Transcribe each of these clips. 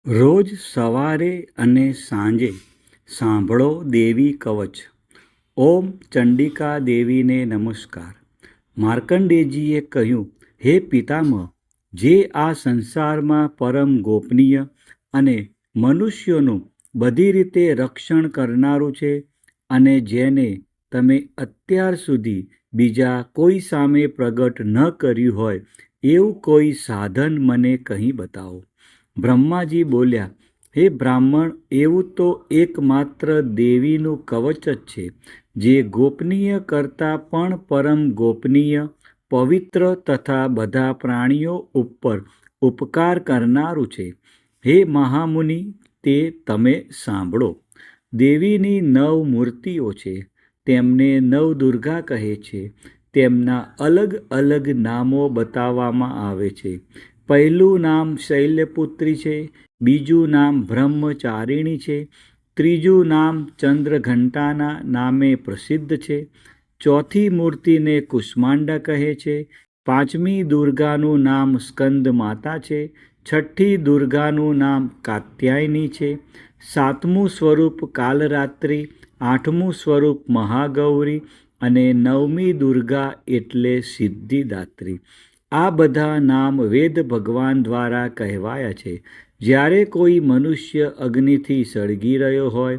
રોજ સવારે અને સાંજે સાંભળો દેવી કવચ. ઓમ ચંડિકા દેવીને નમસ્કાર. માર્કંડેયજીએ કહ્યું, હે પિતામહ, જે આ સંસારમાં પરમ ગોપનીય અને મનુષ્યોનું બધી રીતે રક્ષણ કરનારું છે અને જેને તમે અત્યાર સુધી બીજા કોઈ સામે પ્રગટ ન કર્યું હોય એવું કોઈ સાધન મને કહી બતાવો. બ્રહ્માજી બોલ્યા, હે બ્રાહ્મણ, એવું તો એકમાત્ર દેવીનું કવચ જ છે, જે ગોપનીય કરતાં પણ પરમ ગોપનીય, પવિત્ર તથા બધા પ્રાણીઓ ઉપર ઉપકાર કરનારું છે. હે મહામુનિ, તે તમે સાંભળો. દેવીની 9 મૂર્તિઓ છે. તેમને નવદુર્ગા કહે છે. તેમના અલગ અલગ નામો બતાવવામાં આવે છે. પહેલું નામ શૈલ્યપુત્રી છે, બીજું નામ બ્રહ્મચારિણી છે, ત્રીજું નામ ચંદ્રઘંટાના નામે પ્રસિદ્ધ છે, ચોથી મૂર્તિને કુષ્માંડા કહે છે, પાંચમી દુર્ગાનું નામ સ્કંદ માતા છે, છઠ્ઠી દુર્ગાનું નામ કાત્યાયની છે, સાતમું સ્વરૂપ કાલરાત્રિ, આઠમું સ્વરૂપ મહાગૌરી અને નવમી દુર્ગા એટલે સિદ્ધિદાત્રી. આ બધા નામ વેદ ભગવાન દ્વારા કહેવાયા છે. જ્યારે કોઈ મનુષ્ય અગ્નિથી સળગી રહ્યો હોય,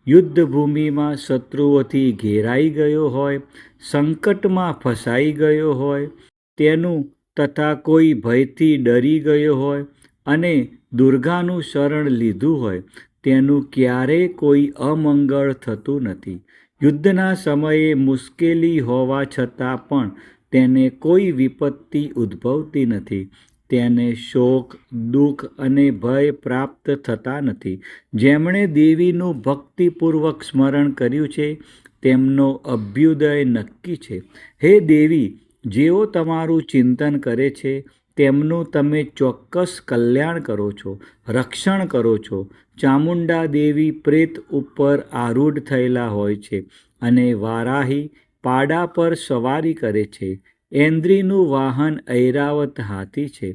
યુદ્ધભૂમિમાં શત્રુઓથી ઘેરાઈ ગયો હોય, સંકટમાં ફસાઈ ગયો હોય તેનું તથા કોઈ ભયથી ડરી ગયો હોય અને દુર્ગાનું શરણ લીધું હોય તેનું ક્યારેય કોઈ અમંગળ થતું નથી. યુદ્ધના સમયે મુશ્કેલી હોવા છતાં પણ તેને કોઈ વિપત્તિ ઉદ્ભવતી નથી. તેને શોક, દુઃખ અને ભય પ્રાપ્ત થતા નથી. જેમણે દેવીનું ભક્તિપૂર્વક સ્મરણ કર્યું છે તેમનો અભ્યુદય નક્કી છે. હે દેવી, જેઓ તમારું ચિંતન કરે છે તેમનું તમે ચોક્કસ કલ્યાણ કરો છો, રક્ષણ કરો છો. ચામુંડા દેવી પ્રેત ઉપર આરૂઢ થયેલા હોય છે અને વારાહી પાડા પર સવારી કરે છે. ઐન્દ્રીનું વાહન ઐરાવત હાથી છે.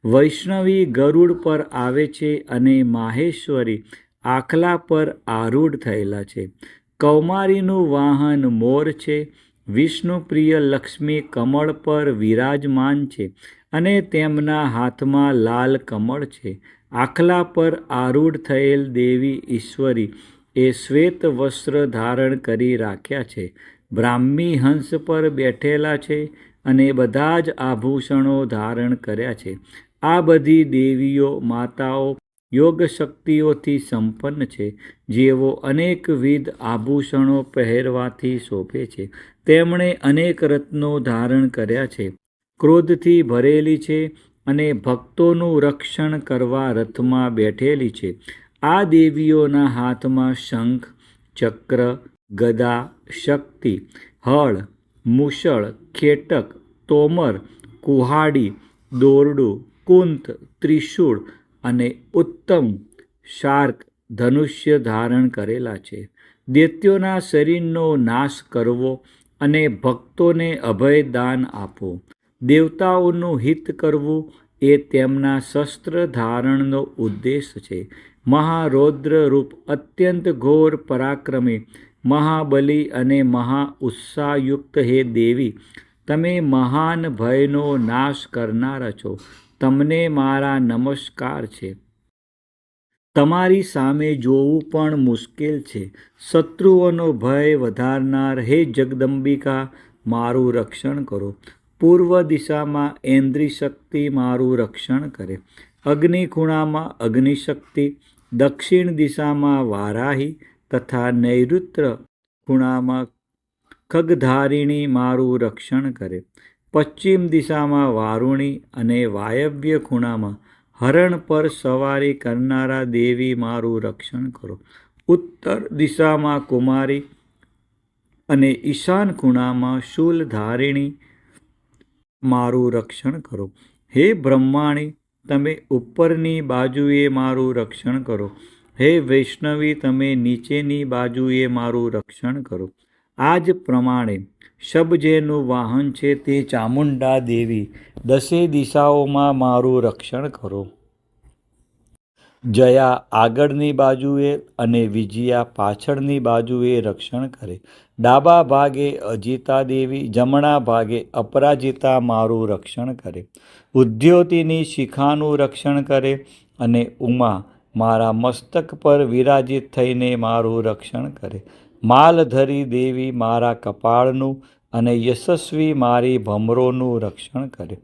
વૈષ્ણવી ગરુડ પર આવે છે અને માહેશ્વરી આખલા પર આરૂઢ થયેલા છે. કૌમારીનું વાહન મોર છે. વિષ્ણુપ્રિય લક્ષ્મી કમળ પર વિરાજમાન છે અને તેમના હાથમાં લાલ કમળ છે. આખલા પર આરૂઢ થયેલ દેવી ઈશ્વરી એ શ્વેત વસ્ત્ર ધારણ કરી રાખ્યા છે. બ્રાહ્મી હંસ પર બેઠેલા છે અને બધા જ આભૂષણો ધારણ કર્યા છે. આ બધી દેવીઓ માતાઓ યોગ શક્તિઓથી સંપન્ન છે, જેઓ અનેકવિધ આભૂષણો પહેરવાથી શોભે છે. તેમણે અનેક રત્નો ધારણ કર્યા છે, ક્રોધથી ભરેલી છે અને ભક્તોનું રક્ષણ કરવા રથમાં બેઠેલી છે. આ દેવીઓના હાથમાં શંખ, ચક્ર, ગદા, શક્તિ, હળ, મૂષળ, ખેટક, તોમર, કુહાડી, દોરડું, કુંત, ત્રિશૂળ અને ઉત્તમ શાર્ક ધનુષ્ય ધારણ કરેલા છે. દૈત્યોના શરીરનો નાશ કરવો અને ભક્તોને અભય દાન આપો. દેવતાઓનું હિત કરવું એ તેમના શસ્ત્ર ધારણનો ઉદ્દેશ છે. મહારૌદ્ર રૂપ, અત્યંત ઘોર પરાક્રમી, મહાબલી અને મહા ઉત્સાહયુક્ત હે દેવી, તમે મહાન ભયનો નાશ કરનારા છો. તમને મારા નમસ્કાર છે. તમારી સામે જોવું પણ મુશ્કેલ છે. શત્રુઓનો ભય વધારનાર હે જગદંબિકા, મારું રક્ષણ કરો. પૂર્વ દિશામાં ઐન્દ્રી શક્તિ મારું રક્ષણ કરે. અગ્નિ ખૂણામાં અગ્નિશક્તિ, દક્ષિણ દિશામાં વારાહી તથા નૈઋત્ય ખૂણામાં ખગધારિણી મારું રક્ષણ કરે. પશ્ચિમ દિશામાં વારુણી અને વાયવ્ય ખૂણામાં હરણ પર સવારી કરનારા દેવી મારું રક્ષણ કરો. ઉત્તર દિશામાં કુમારી અને ઈશાન ખૂણામાં શૂલધારિણી મારું રક્ષણ કરો. હે બ્રહ્માણી, તમે ઉપરની બાજુએ મારું રક્ષણ કરો. હે વૈષ્ણવી, તમે નીચેની બાજુએ મારું રક્ષણ કરો. આ જ પ્રમાણે શબજેનું વાહન છે તે ચામુંડા દેવી, દસે દિશાઓમાં મારું રક્ષણ કરો. જયા આગળની બાજુએ અને વિજયા પાછળની બાજુએ રક્ષણ કરે. ડાબા ભાગે અજિતા દેવી, જમણા ભાગે અપરાજિતા મારું રક્ષણ કરે. ઉદ્યોતિની શિખાનું રક્ષણ કરે અને ઉમા મારા મસ્તક પર વિરાજિત થઈને મારું રક્ષણ કરે. માલધરી દેવી મારા કપાળનું અને યશસ્વી મારી ભમરોનું રક્ષણ કરે.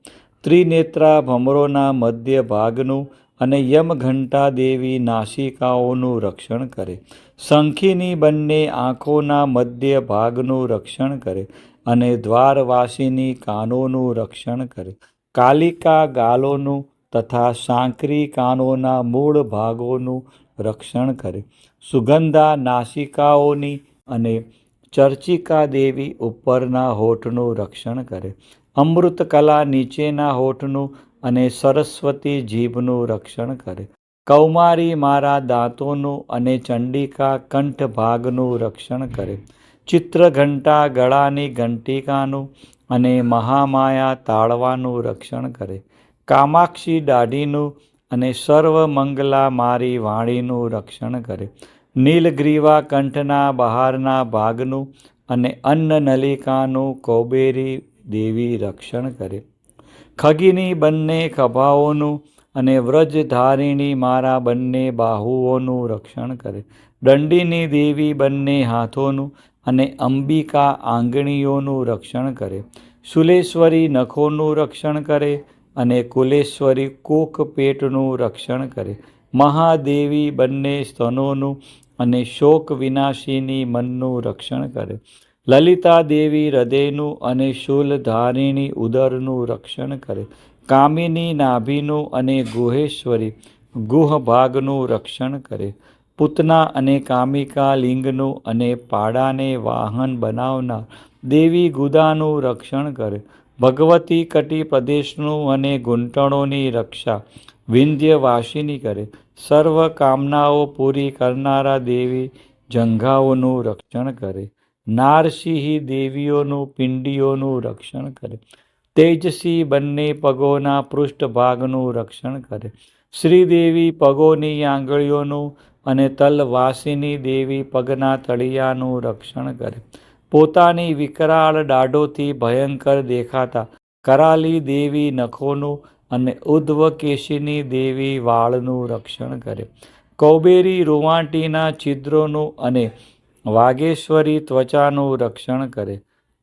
ત્રિનેત્રા ભમરોના મધ્ય ભાગનું અને યમઘંટા દેવી નાસિકાઓનું રક્ષણ કરે. શંખીની બંને આંખોના મધ્ય ભાગનું રક્ષણ કરે અને દ્વારવાસીની કાનોનું રક્ષણ કરે. કાલિકા ગાલોનું તથા સાંકરી કાનોના મૂળ ભાગોનું રક્ષણ કરે. સુગંધા નાસિકાઓની અને ચર્ચિકા દેવી ઉપરના હોઠનું રક્ષણ કરે. અમૃતકલા નીચેના હોઠનું અને સરસ્વતી જીભનું રક્ષણ કરે. કૌમારી મારા દાંતોનું અને ચંડિકા કંઠ ભાગનું રક્ષણ કરે. ચિત્રઘંટા ગળાની ઘંટિકાનું અને મહામાયા તાળવાનું રક્ષણ કરે. કામાક્ષી દાઢીનું અને સર્વમંગલા મારી વાણીનું રક્ષણ કરે. નીલગ્રીવા કંઠના બહારના ભાગનું અને અન્નનલિકાનું કૌબેરી દેવી રક્ષણ કરે. ખગીની બંને ખભાઓનું અને વ્રજધારિણી મારા બંને બાહુઓનું રક્ષણ કરે. દંડીની દેવી બંને હાથોનું અને અંબિકા આંગળીઓનું રક્ષણ કરે. શુલેશ્વરી નખોનું રક્ષણ કરે અને કુલેશ્વરી કોક પેટનું રક્ષણ કરે. મહાદેવી બંને સ્તનોનું અને શોક વિનાશીની મનનું રક્ષણ કરે. લલિતા દેવી હૃદયનું અને શૂલધારિણી ઉદરનું રક્ષણ કરે. કામિની નાભીનું અને ગુહેશ્વરી ગુહ ભાગનું રક્ષણ કરે. પૂતના અને કામિકા લિંગનું અને પાડાને વાહન બનાવનાર દેવી ગુદાનું રક્ષણ કરે. ભગવતી કટી પ્રદેશનું અને ઘૂંટણોની રક્ષા વિંધ્યવાસિની કરે. સર્વ કામનાઓ પૂરી કરનારા દેવી જંઘાઓનું રક્ષણ કરે. નારસિંહી દેવીઓનું પિંડીઓનું રક્ષણ કરે. તેજસી બંને પગોના પૃષ્ઠભાગનું રક્ષણ કરે. શ્રીદેવી પગોની આંગળીઓનું અને તલવાસિની દેવી પગના તળિયાનું રક્ષણ કરે. પોતાની વિકરાળ દાઢોથી ભયંકર દેખાતા કરાલી દેવી નખોનું અને ઉદ્ધવકેશિની દેવી વાળનું રક્ષણ કરે. કૌબેરી રૂવાંટીના છિદ્રોનું અને વાગેશ્વરી ત્વચાનું રક્ષણ કરે.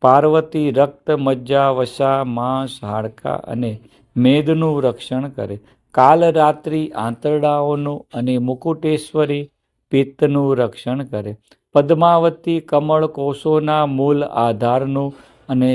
પાર્વતી રક્ત મજ્જા વસા માંસ હાડકાં અને મેદનું રક્ષણ કરે. કાલરાત્રિ આંતરડાઓનું અને મુકુટેશ્વરી પિત્તનું રક્ષણ કરે. પદ્માવતી કમળ કોષોના મૂળ આધારનું અને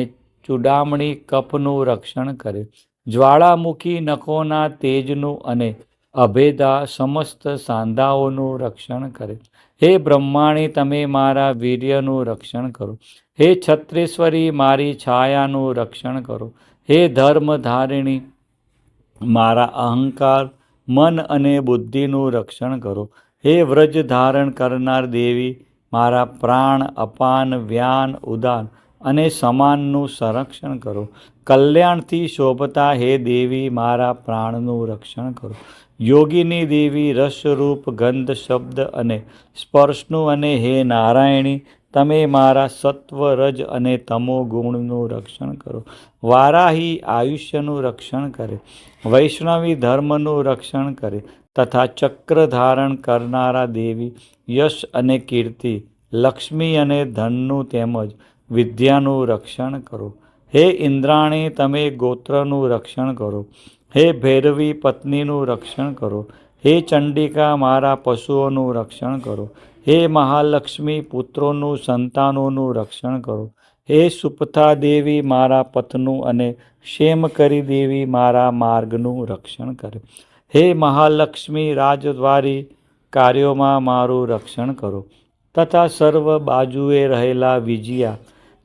ચૂડામણી કફનું રક્ષણ કરે. જ્વાળામુખી નખોના તેજનું અને અભેદા સમસ્ત સાંધાઓનું રક્ષણ કરે. હે બ્રહ્માણી, તમે મારા વીર્યનું રક્ષણ કરો. હે છત્રેશ્વરી, મારી છાયાનું રક્ષણ કરો. હે ધર્મધારિણી, મારા અહંકાર, મન અને બુદ્ધિનું રક્ષણ કરો. હે વ્રજ ધારણ કરનાર દેવી, મારા પ્રાણ, અપાન, વ્યાન, ઉદાન અને સમાનનું સંરક્ષણ કરો. કલ્યાણથી શોભતા હે દેવી, મારા પ્રાણનું રક્ષણ કરો. યોગીની દેવી, રસરૂપ, ગંધ, શબ્દ અને સ્પર્શનું અને હે નારાયણી, તમે મારા સત્વ, રજ અને તમો ગુણનું રક્ષણ કરો. વારાહી આયુષ્યનું રક્ષણ કરે. વૈષ્ણવી ધર્મનું રક્ષણ કરે તથા ચક્ર ધારણ કરનારા દેવી યશ અને કીર્તિ, લક્ષ્મી અને ધનનું તેમજ વિદ્યાનું રક્ષણ કરો. હે ઇન્દ્રાણી, તમે ગોત્રનું રક્ષણ કરો. હે ભૈરવી, પત્નીનું રક્ષણ કરો. હે ચંડિકા, મારા પશુઓનું રક્ષણ કરો. હે મહાલક્ષ્મી, પુત્રોનું, સંતાનોનું રક્ષણ કરો. હે સુપથા દેવી, મારા પથનું અને ક્ષેમકરી દેવી, મારા માર્ગનું રક્ષણ કરે. હે મહાલક્ષ્મી, રાજદ્વારી કાર્યોમાં મારું રક્ષણ કરો તથા સર્વ બાજુએ રહેલા વિજયા,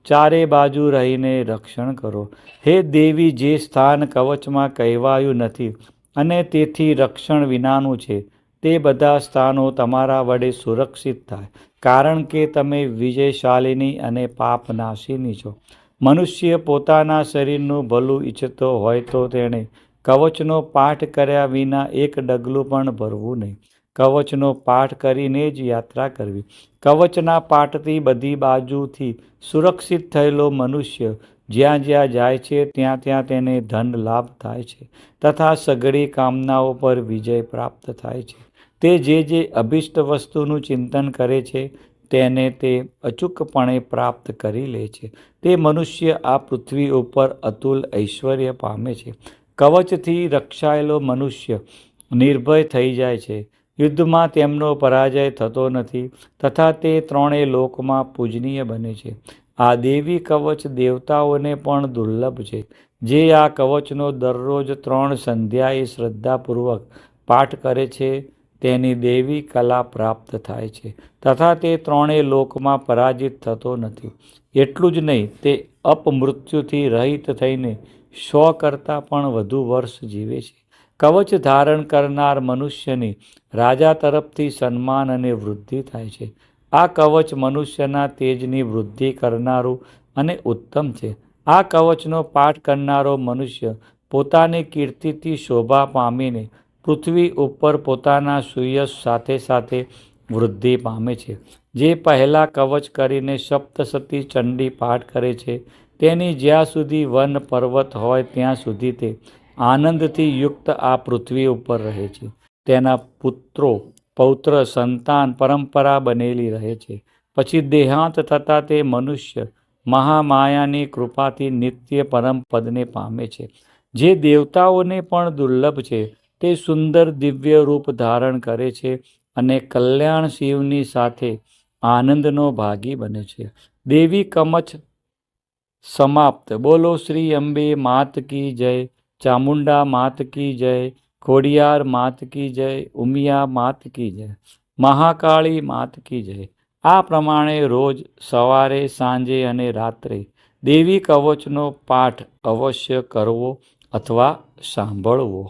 ચારે બાજુ રહીને રક્ષણ કરો. હે દેવી, જે સ્થાન કવચમાં કહેવાયું નથી અને તેથી રક્ષણ વિનાનું છે, તે બધા સ્થાનો તમારા વડે સુરક્ષિત થાય, કારણ કે તમે વિજયશાલિની અને પાપનાશિની છો. મનુષ્ય પોતાના શરીરનું ભલું ઈચ્છતો હોય તો તેણે કવચનો પાઠ કર્યા વિના એક ડગલું પણ ભરવું નહીં. કવચનો પાઠ કરીને જ યાત્રા કરવી. કવચના પાઠથી બધી બાજુથી સુરક્ષિત થયેલો મનુષ્ય જ્યાં જ્યાં જાય છે ત્યાં ત્યાં તેને ધન લાભ થાય છે તથા સઘળી કામનાઓ પર વિજય પ્રાપ્ત થાય છે. તે જે અભિષ્ટ વસ્તુનું ચિંતન કરે છે તેને તે અચૂકપણે પ્રાપ્ત કરી લે છે. તે મનુષ્ય આ પૃથ્વી ઉપર અતુલ ઐશ્વર્ય પામે છે. કવચથી રક્ષાયેલો મનુષ્ય નિર્ભય થઈ જાય છે. યુદ્ધમાં તેમનો પરાજય થતો નથી તથા તે ત્રણેય લોકમાં પૂજનીય બને છે. આ દેવી કવચ દેવતાઓને પણ દુર્લભ છે. જે આ કવચનો દરરોજ 3 સંધ્યાએ શ્રદ્ધાપૂર્વક પાઠ કરે છે તેની દેવી કલા પ્રાપ્ત થાય છે તથા તે ત્રણેય લોકમાં પરાજિત થતો નથી. એટલું જ નહીં, તે અપમૃત્યુથી રહિત થઈને 100 કરતાં પણ વધુ વર્ષ જીવે છે. કવચ ધારણ કરનાર મનુષ્યની રાજા તરફથી સન્માન અને વૃદ્ધિ થાય છે. આ કવચ મનુષ્યના તેજની વૃદ્ધિ કરનારું અને ઉત્તમ છે. આ કવચનો પાઠ કરનારો મનુષ્ય પોતાની કીર્તિથી શોભા પામીને પૃથ્વી ઉપર પોતાના સુયશ સાથે સાથે વૃદ્ધિ પામે છે. જે પહેલાં કવચ કરીને સપ્તસતી ચંડી પાઠ કરે છે તેની જ્યાં સુધી વન પર્વત હોય ત્યાં સુધી તે આનંદથી યુક્ત આ પૃથ્વી ઉપર રહે છે. તેના પુત્રો પૌત્ર સંતાન પરંપરા બનેલી રહે છે. પછી દેહાંત થતાં તે મનુષ્ય મહામાયાની કૃપાથી નિત્ય પરમ પદને પામે છે. જે દેવતાઓને પણ દુર્લભ છે તે સુંદર દિવ્ય રૂપ ધારણ કરે છે અને કલ્યાણ શિવની સાથે આનંદનો ભાગી બને છે. દેવી કવચ સમાપ્ત. બોલો શ્રી અંબે માત કી જય, ચામુંડા માત કી જય, ખોડિયાર માત કી જય, ઉમિયા માત કી જય, મહાકાળી માત કી જય. આ પ્રમાણે રોજ સવારે, સાંજે અને રાત્રે દેવી કવચનો પાઠ અવશ્ય કરવો અથવા સાંભળવો.